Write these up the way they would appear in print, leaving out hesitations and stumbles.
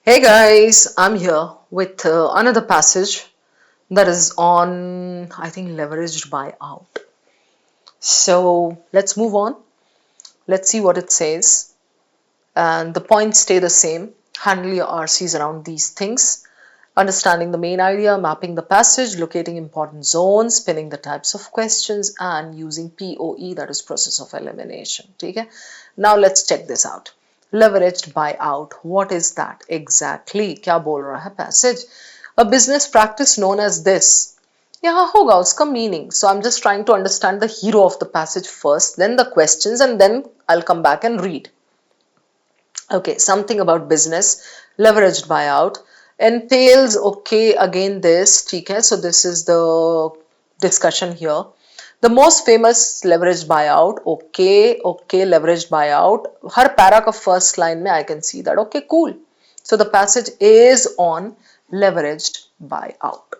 Hey guys, I'm here with another passage that is on, I think, leveraged buyout. So let's move on. Let's see what it says. And the points stay the same. Handle your RCs around these things. Understanding the main idea, mapping the passage, locating important zones, pinning the types of questions, and using POE, that is process of elimination. Okay? Now let's check this out. Leveraged buyout. What is that exactly? क्या बोल रहा है passage? A business practice known as this. यहाँ होगा उसका meaning. So I'm just trying to understand the hero of the passage first, then the questions, and then I'll come back and read. Okay, something about business, leveraged buyout, entails, okay, again this, ठीक है, so this is the discussion here. The most famous leveraged buyout, okay, leveraged buyout, her para का first line में I can see that, okay, cool. So the passage is on leveraged buyout.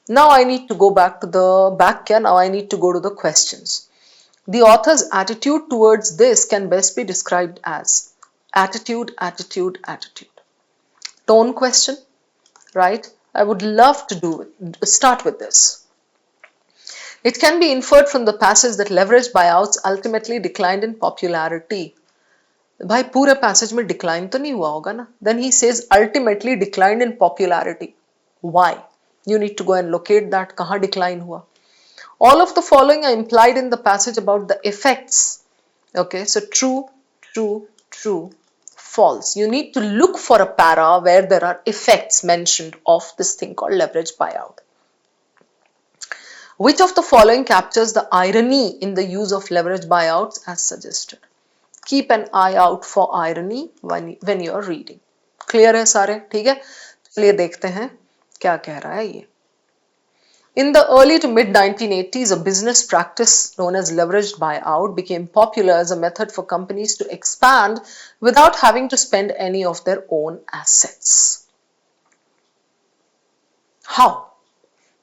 Now I need to go back to the back here, now I need to go to the questions. The author's attitude towards this can best be described as attitude, attitude, attitude. Tone question, right? I would love to start with this. It can be inferred from the passage that leveraged buyouts ultimately declined in popularity. भाई पूरे passage में decline तो नहीं हुआ होगा ना? Then he says ultimately declined in popularity. Why? You need to go and locate that कहाँ decline हुआ. All of the following are implied in the passage about the effects. Okay, so true, true, true, false. You need to look for a para where there are effects mentioned of this thing called leverage buyout. Which of the following captures the irony in the use of leverage buyouts as suggested? Keep an eye out for irony when you are reading. Clear है सारे? ठीक है? चलिए देखते हैं क्या कह रहा है ये. In the early to mid 1980s, a business practice known as leveraged buyout became popular as a method for companies to expand without having to spend any of their own assets. How?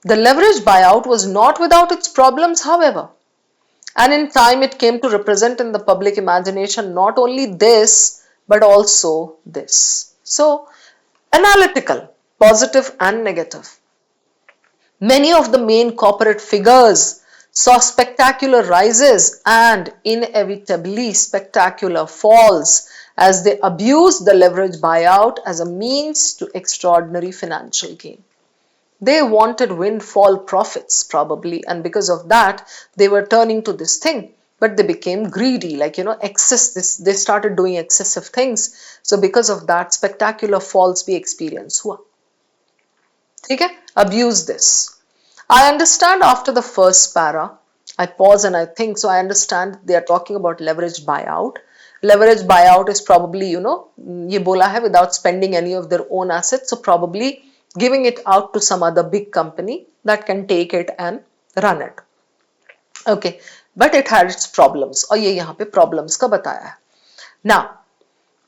The leveraged buyout was not without its problems, however, and in time it came to represent in the public imagination not only this but also this. So, analytical, positive and negative. Many of the main corporate figures saw spectacular rises and inevitably spectacular falls as they abused the leverage buyout as a means to extraordinary financial gain. They wanted windfall profits probably, and because of that they were turning to this thing, but they became greedy, like excess, they started doing excessive things. So because of that spectacular falls we experience हुआ. ठीक है? Abuse this. I understand after the first para, I pause and I think, so I understand they are talking about leverage buyout. Leverage buyout is probably, ये बोला है without spending any of their own assets, so probably giving it out to some other big company that can take it and run it. Okay, but it had its problems, और ये यहाँ पे problems का बताया है. Now,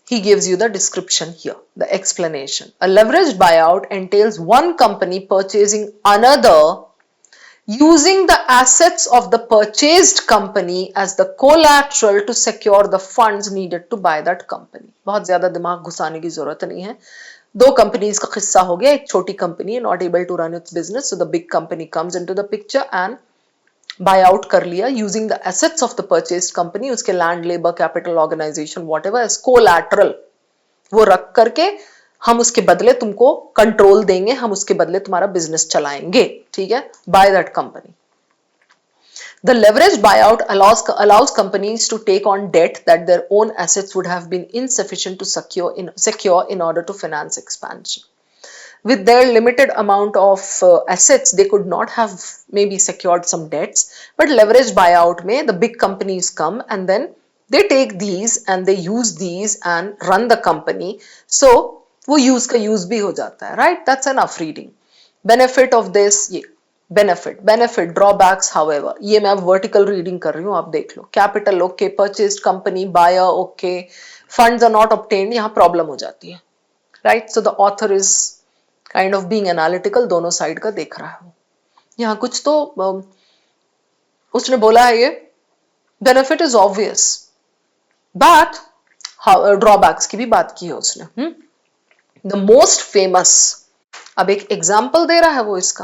he gives you the description here, the explanation. A leveraged buyout entails one company purchasing another using the assets of the purchased company as the collateral to secure the funds needed to buy that company. बहुत ज्यादा दिमाग घुसाने की जरूरत नहीं है. दो companies का किस्सा हो गया. एक छोटी कंपनी है, not able to run its business, so the big company comes into the picture and buy out कर लिया using the assets of the purchased company, उसके land, labor, capital, organization, whatever as collateral. वो रख करके हम उसके बदले तुमको कंट्रोल देंगे, हम उसके बदले तुम्हारा बिजनेस चलाएंगे. ठीक है? By that company. The leverage buyout allows companies to take on debt that their own assets would have been insufficient to secure in order to finance expansion. With their limited amount of assets, they could not have maybe secured some debts, but leverage buyout में the big companies come and then they take these and they use these and run the company. So वो use का use भी हो जाता है, right? That's enough reading. Benefit of this, ये benefit, drawbacks, however, ये मैं अब vertical reading कर रही हूँ, आप देख लो. Capital okay, purchased company, buyer okay, funds are not obtained, यहाँ problem हो जाती है, right? So the author is kind of being analytical, दोनों साइड का देख रहा है. यहाँ कुछ तो उसने बोला है, ये benefit is obvious, but drawbacks की भी बात की है उसने. द मोस्ट फेमस, अब एक एग्जाम्पल दे रहा है वो इसका,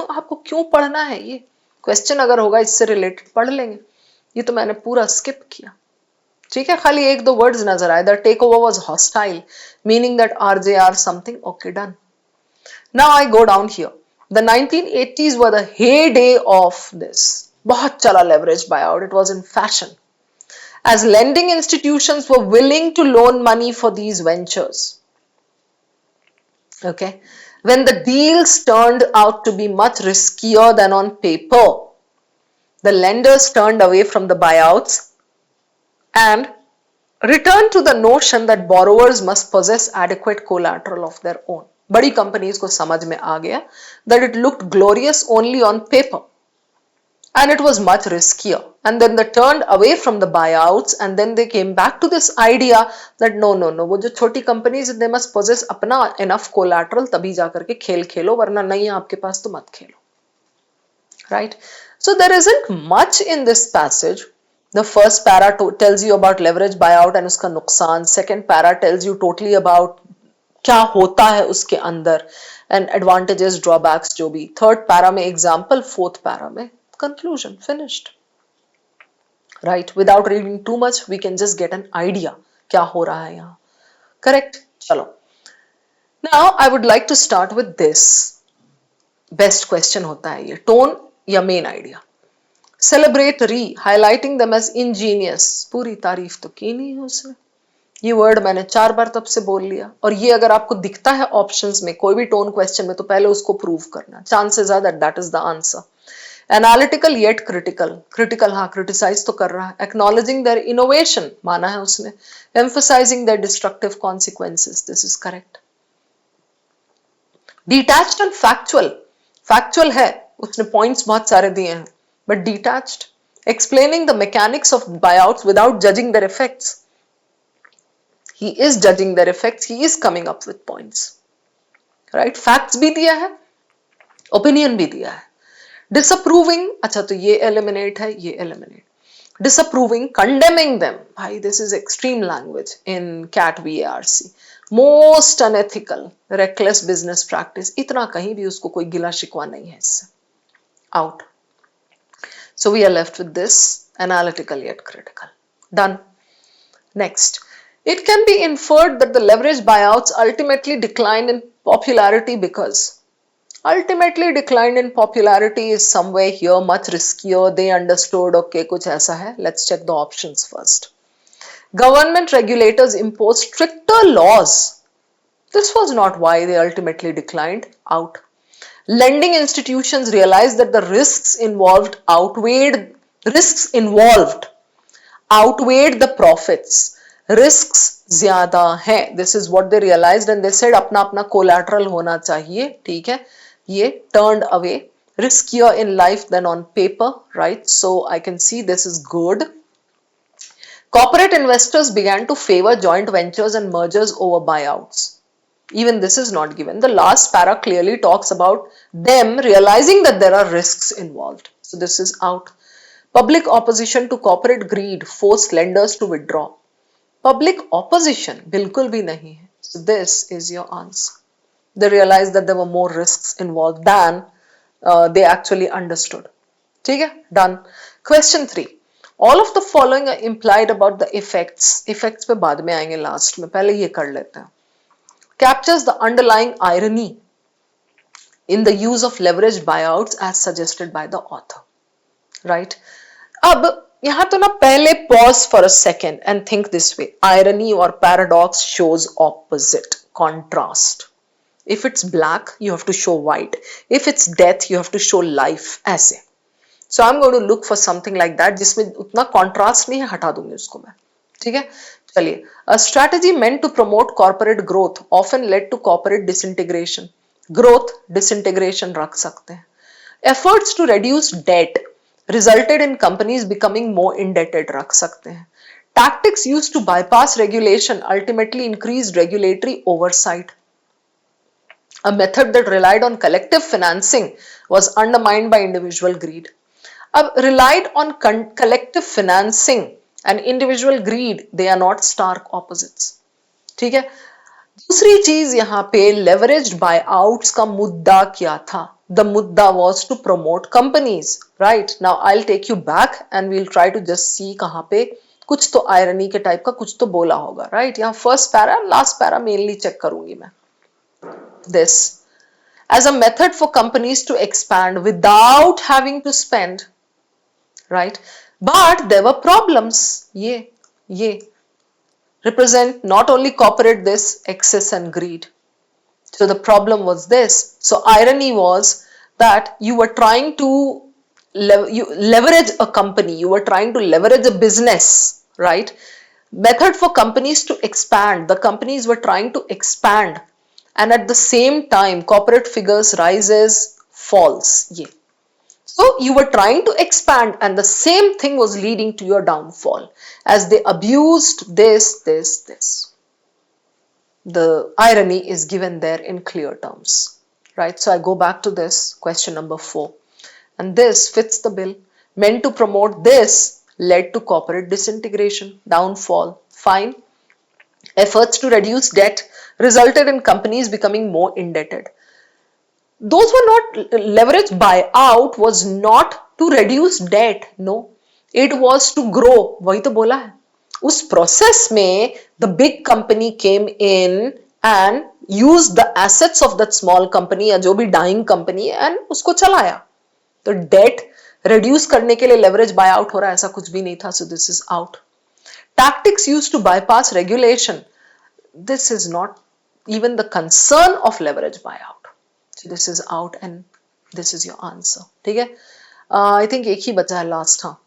आपको क्यों पढ़ना है ये क्वेश्चन, अगर होगा इससे रिलेटेड पढ़ लेंगे, ये तो मैंने पूरा स्किप किया, ठीक है, खाली एक दो वर्ड्स नजर आए, the takeover was hostile, meaning that RJR or something, okay done. Now I go down here, the 1980s were the heyday of this, बहुत चला leverage buyout, it was in fashion as lending institutions were willing to loan money for these ventures. Okay, when the deals turned out to be much riskier than on paper, the lenders turned away from the buyouts and returned to the notion that borrowers must possess adequate collateral of their own. बड़ी companies को समझ में आ गया that it looked glorious only on paper and it was much riskier, and then they turned away from the buyouts and then they came back to this idea that no, वो जो छोटी companies they must possess अपना enough collateral, तभी जाकर के खेल खेलो, वरना नहीं है आपके पास तो मत खेलो, right? So there isn't much in this passage. The first para tells you about leverage buyout and उसका नुकसान, second para tells you totally about क्या होता है उसके अंदर and advantages, drawbacks जो भी, third para में example, fourth para में conclusion, finished, right? Without reading too much we can just get an idea क्या हो रहा है यहाँ, correct? चलो, now I would like to start with this, best question होता है ये, tone या main idea, celebratory, highlighting them as ingenious, पूरी तारीफ तो की नहीं है उसने, ये वर्ड मैंने 4 बार तब से बोल लिया, और ये अगर आपको दिखता है ऑप्शंस में कोई भी टोन क्वेश्चन में तो पहले उसको प्रूव करना, chances are that is the answer. Analytical yet critical, critical हाँ क्रिटिसाइज तो कर रहा है, एक्नॉलेजिंग देयर इनोवेशन माना है उसने, emphasizing their destructive consequences, this is correct. Detached and factual, factual है, उसने पॉइंट्स बहुत सारे दिए हैं, but detached, explaining the mechanics of buyouts without judging their effects. He is judging their effects, he is coming up with points, right? Facts भी दिया है, opinion भी दिया है. Disapproving, अच्छा तो ये eliminate है, ये eliminate. Disapproving, condemning them, भाई this is extreme language in CAT VARC. Most unethical, reckless business practice, इतना कहीं भी उसको कोई गिला शिकवा नहीं है इससे. Out. So we are left with this, analytical yet critical. Done. Next. It can be inferred that the leverage buyouts ultimately declined in popularity because ultimately declined in popularity is somewhere here much riskier. They understood, okay, kuch aisa hai. Let's check the options first. Government regulators imposed stricter laws. This was not why they ultimately declined. Out. Lending institutions realized that the risks involved outweighed the profits. Risks ज्यादा है, this is what they realised and they said अपना अपना collateral होना चाहिए, ठीक है, ये turned away, riskier in life than on paper, right? So I can see this is good. Corporate investors began to favor joint ventures and mergers over buyouts. Even this is not given. The last para clearly talks about them realizing that there are risks involved. So this is out. Public opposition to corporate greed forced lenders to withdraw. Public opposition बिल्कुल भी नहीं है. So this is your answer. They realized that there were more risks involved than they actually understood. ठीक है, done. Question 3. All of the following are implied about the effects. Effects पे बाद में आएंगे लास्ट में, पहले ये कर लेते हैं. Captures the underlying irony in the use of leveraged buyouts as suggested by the author. Right? अब यहां तो ना पहले pause for a second and think this way, irony और paradox shows opposite, contrast. If it's black you have to show white, if it's death you have to show life, ऐसे. So I am going to look for something like that जिसमें उतना contrast नहीं है, हटा दूंगी उसको मैं, ठीक है. चलिए, a strategy meant to promote corporate growth often led to corporate disintegration. Growth disintegration रख सकते हैं. Efforts to reduce debt resulted in companies becoming more indebted, रख सकते हैं. Tactics used to bypass regulation ultimately increased regulatory oversight. A method that relied on collective financing was undermined by individual greed. अब relied on collective financing and individual greed, they are not stark opposites. ठीक है. दूसरी चीज यहाँ पे leveraged buyouts का मुद्दा क्या था? The मुद्दा was to promote companies, right? Now I'll take you back and we'll try to just see कहाँ पे कुछ तो irony के टाइप का कुछ तो बोला होगा, right? यहाँ first para, last para mainly check करूंगी मैं. This as a method for companies to expand without having to spend, right? But there were problems. ये represent not only corporate this excess and greed. So the problem was this. So irony was that you were trying to leverage a company, you were trying to leverage a business, right? Method for companies to expand. The companies were trying to expand, and at the same time, corporate figures rises, falls. Yeah. So you were trying to expand, and the same thing was leading to your downfall as they abused this. The irony is given there in clear terms, right? So I go back to this question number 4, and this fits the bill. Meant to promote this led to corporate disintegration, downfall, fine. Efforts to reduce debt resulted in companies becoming more indebted. Those were not leverage buyout was not to reduce debt, no, it was to grow. वही तो बोला है. उस process में the big company came in and used the assets of that small company या जो भी dying company and उसको चलाया. तो debt reduce करने के लिए leverage buyout हो रहा है, ऐसा कुछ भी नहीं था. So this is out. Tactics used to bypass regulation. This is not even the concern of leverage buyout. So this is out and this is your answer. ठीक है? I think एक ही बचा है last. हाँ.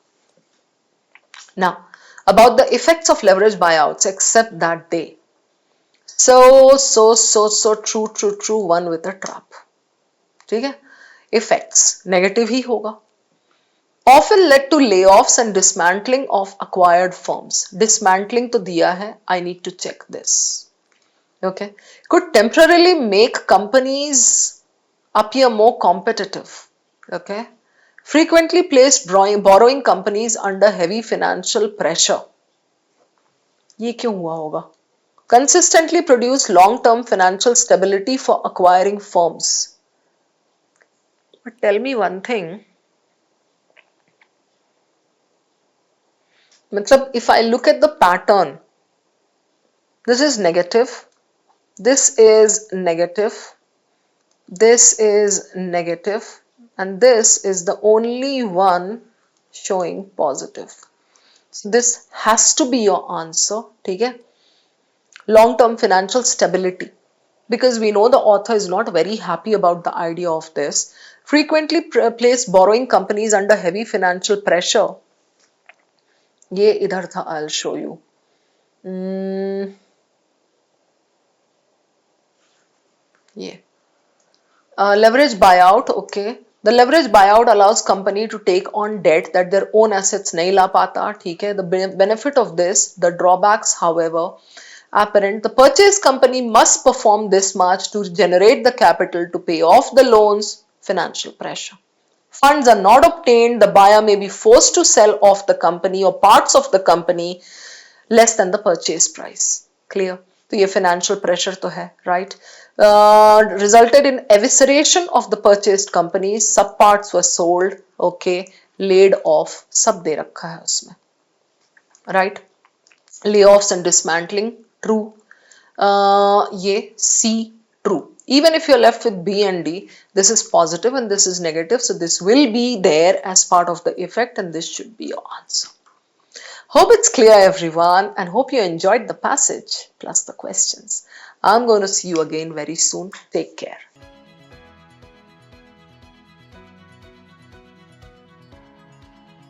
Now, about the effects of leverage buyouts, except that they. So true, one with a trap. ठीक है? Effects, negative ही होगा. Often led to layoffs and dismantling of acquired firms. Dismantling तो दिया है, I need to check this. Okay? Could temporarily make companies appear more competitive. Okay? Frequently placed borrowing companies under heavy financial pressure. ये क्यों हुआ होगा? Consistently produce long-term financial stability for acquiring firms. But tell me one thing. मतलब, if I look at the pattern, this is negative, this is negative, this is negative, and this is the only one showing positive. So this has to be your answer. ठीक है? Long-term financial stability, because we know the author is not very happy about the idea of this. Frequently place borrowing companies under heavy financial pressure. ये इधर था, I'll show you. Yeah. Leverage buyout, okay. The leverage buyout allows company to take on debt that their own assets नहीं ला पाता, ठीक है. The benefit of this, the drawbacks, however, apparent. The purchase company must perform this much to generate the capital to pay off the loans, financial pressure. Funds are not obtained, the buyer may be forced to sell off the company or parts of the company less than the purchase price. Clear? तो ये financial pressure तो है, right? Resulted in evisceration of the purchased companies, सब parts were sold, okay, laid off, सब दे रखा है उसमें, right? Layoffs and dismantling, true. ये C, true. Even if you're left with B and D, this is positive and this is negative, so this will be there as part of the effect and this should be your answer. Hope it's clear, everyone, and hope you enjoyed the passage plus the questions. I'm going to see you again very soon. Take care.